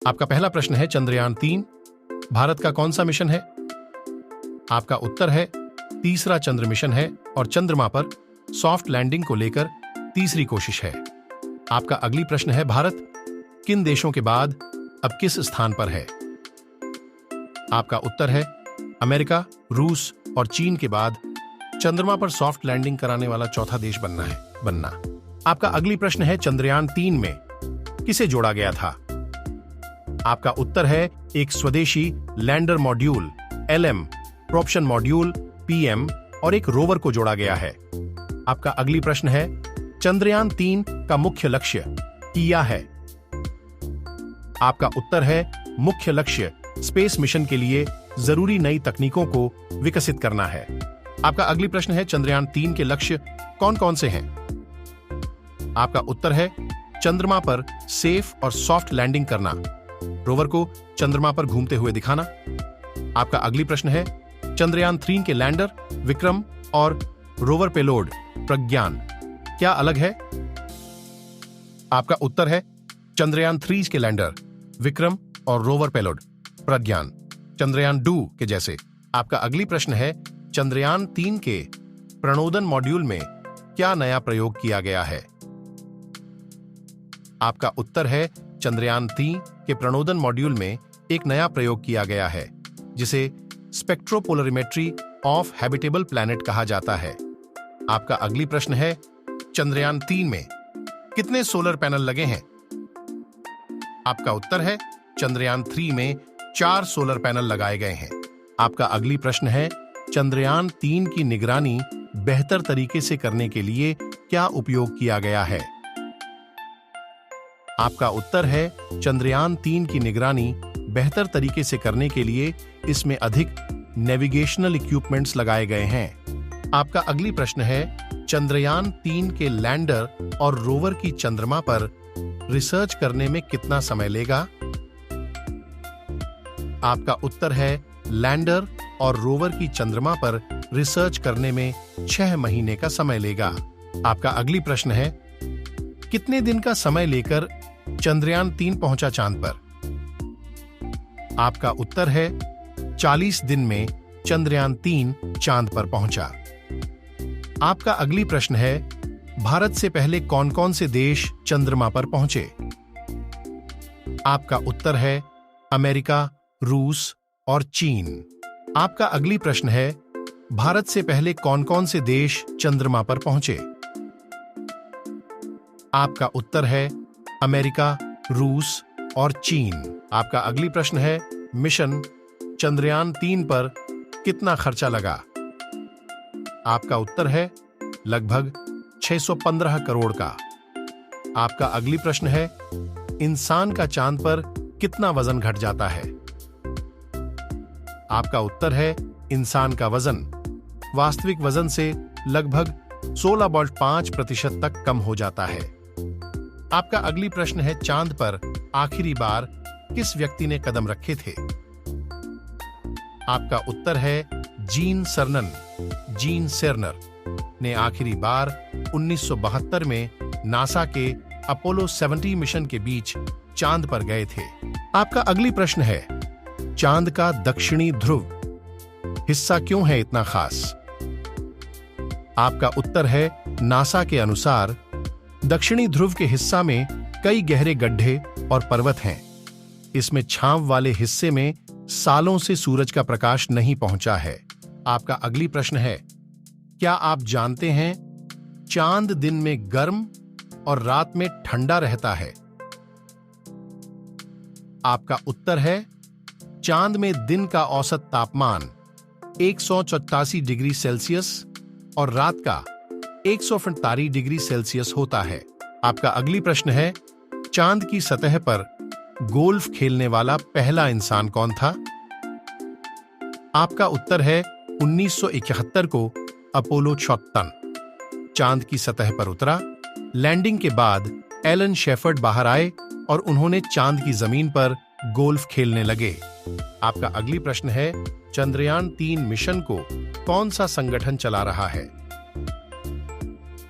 आपका पहला प्रश्न है चंद्रयान 3 भारत का कौन सा मिशन है? आपका उत्तर है तीसरा चंद्र मिशन है और चंद्रमा पर सॉफ्ट लैंडिंग को लेकर तीसरी कोशिश है। आपका अगली प्रश्न है भारत किन देशों के बाद अब किस स्थान पर है? आपका उत्तर है अमेरिका, रूस और चीन के बाद चंद्रमा पर सॉफ्ट लैंडिंग कराने वाला चौथा देश बनना। आपका अगली प्रश्न है चंद्रयान 3 में किसे जोड़ा गया था? आपका उत्तर है एक स्वदेशी lander module LM, propulsion module PM और एक रोवर को जोड़ा गया है। आपका अगली प्रश्न है चंद्रयान 3 का मुख्य लक्ष्य क्या है? आपका उत्तर है मुख्य लक्ष्य स्पेस मिशन के लिए जरूरी नई तकनीकों को विकसित करना है। आपका अगली प्रश्न है चंद्रयान 3 के लक्ष्य कौन कौन से हैं? आपका उत्तर है चंद्रमा पर सेफ और सॉफ्ट लैंडिंग करना, रोवर को चंद्रमा पर घूमते हुए दिखाना। आपका अगली प्रश्न है चंद्रयान 3 के लैंडर विक्रम और रोवर पेलोड प्रज्ञान क्या अलग है? आपका उत्तर है चंद्रयान 3 के लैंडर विक्रम और रोवर पेलोड प्रज्ञान चंद्रयान 2 के जैसे। आपका अगली प्रश्न है चंद्रयान 3 के प्रणोदन मॉड्यूल में क्या नया प्रयोग किया गया है? आपका उत्तर है चंद्रयान 3 के प्रणोदन मॉड्यूल में एक नया प्रयोग किया गया है जिसे स्पेक्ट्रोपोलरिमेट्री ऑफ हैबिटेबल प्लैनेट कहा जाता है। आपका अगली प्रश्न है चंद्रयान 3 में कितने सोलर पैनल लगे हैं? आपका उत्तर है चंद्रयान 3 में 4 सोलर पैनल लगाए गए हैं। आपका अगली प्रश्न है चंद्रयान 3 की निगरानी बेहतर तरीके से करने के लिए क्या उपयोग किया गया है? आपका उत्तर है चंद्रयान 3 की निगरानी बेहतर तरीके से करने के लिए इसमें अधिक नेविगेशनल इक्विपमेंट्स लगाए गए हैं। आपका अगली प्रश्न है चंद्रयान 3 के लैंडर और रोवर की चंद्रमा पर रिसर्च करने में कितना समय लेगा? आपका उत्तर है लैंडर और रोवर की चंद्रमा पर रिसर्च करने में 6 महीने का समय लेगा। आपका अगली प्रश्न है कितने दिन का समय लेकर चंद्रयान 3 पहुंचा चांद पर? आपका उत्तर है 40 दिन में चंद्रयान 3 चांद पर पहुंचा। आपका अगली प्रश्न है भारत से पहले कौन कौन से देश चंद्रमा पर पहुंचे? आपका उत्तर है अमेरिका, रूस और चीन। आपका अगली प्रश्न है भारत से पहले कौन कौन से देश चंद्रमा पर पहुंचे? आपका उत्तर है अमेरिका, रूस और चीन। आपका अगली प्रश्न है मिशन चंद्रयान 3 पर कितना खर्चा लगा? आपका उत्तर है लगभग 615 करोड़ का। आपका अगली प्रश्न है इंसान का चांद पर कितना वजन घट जाता है? आपका उत्तर है इंसान का वजन वास्तविक वजन से लगभग 16.5% तक कम हो जाता है। आपका अगली प्रश्न है चांद पर आखिरी बार किस व्यक्ति ने कदम रखे थे? आपका उत्तर है जीन सेरनर ने आखिरी बार 1972 में नासा के अपोलो 70 मिशन के बीच चांद पर गए थे। आपका अगली प्रश्न है चांद का दक्षिणी ध्रुव हिस्सा क्यों है इतना खास? आपका उत्तर है नासा के अनुसार दक्षिणी ध्रुव के हिस्सा में कई गहरे गड्ढे और पर्वत हैं। इसमें छांव वाले हिस्से में सालों से सूरज का प्रकाश नहीं पहुंचा है। आपका अगली प्रश्न है क्या आप जानते हैं चांद दिन में गर्म और रात में ठंडा रहता है? आपका उत्तर है चांद में दिन का औसत तापमान 184 डिग्री सेल्सियस और रात का 148 डिग्री सेल्सियस होता है। आपका अगली प्रश्न है चांद की सतह पर गोल्फ खेलने वाला पहला इंसान कौन था? आपका उत्तर है 1971 को अपोलो 56 चांद की सतह पर उतरा। लैंडिंग के बाद एलन शेफर्ड बाहर आए और उन्होंने चांद की जमीन पर गोल्फ खेलने लगे। आपका अगली प्रश्न है चंद्रयान 3 मिशन को कौन सा संगठन चला रहा है?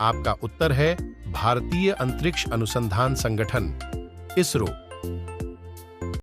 आपका उत्तर है भारतीय अंतरिक्ष अनुसंधान संगठन इसरो।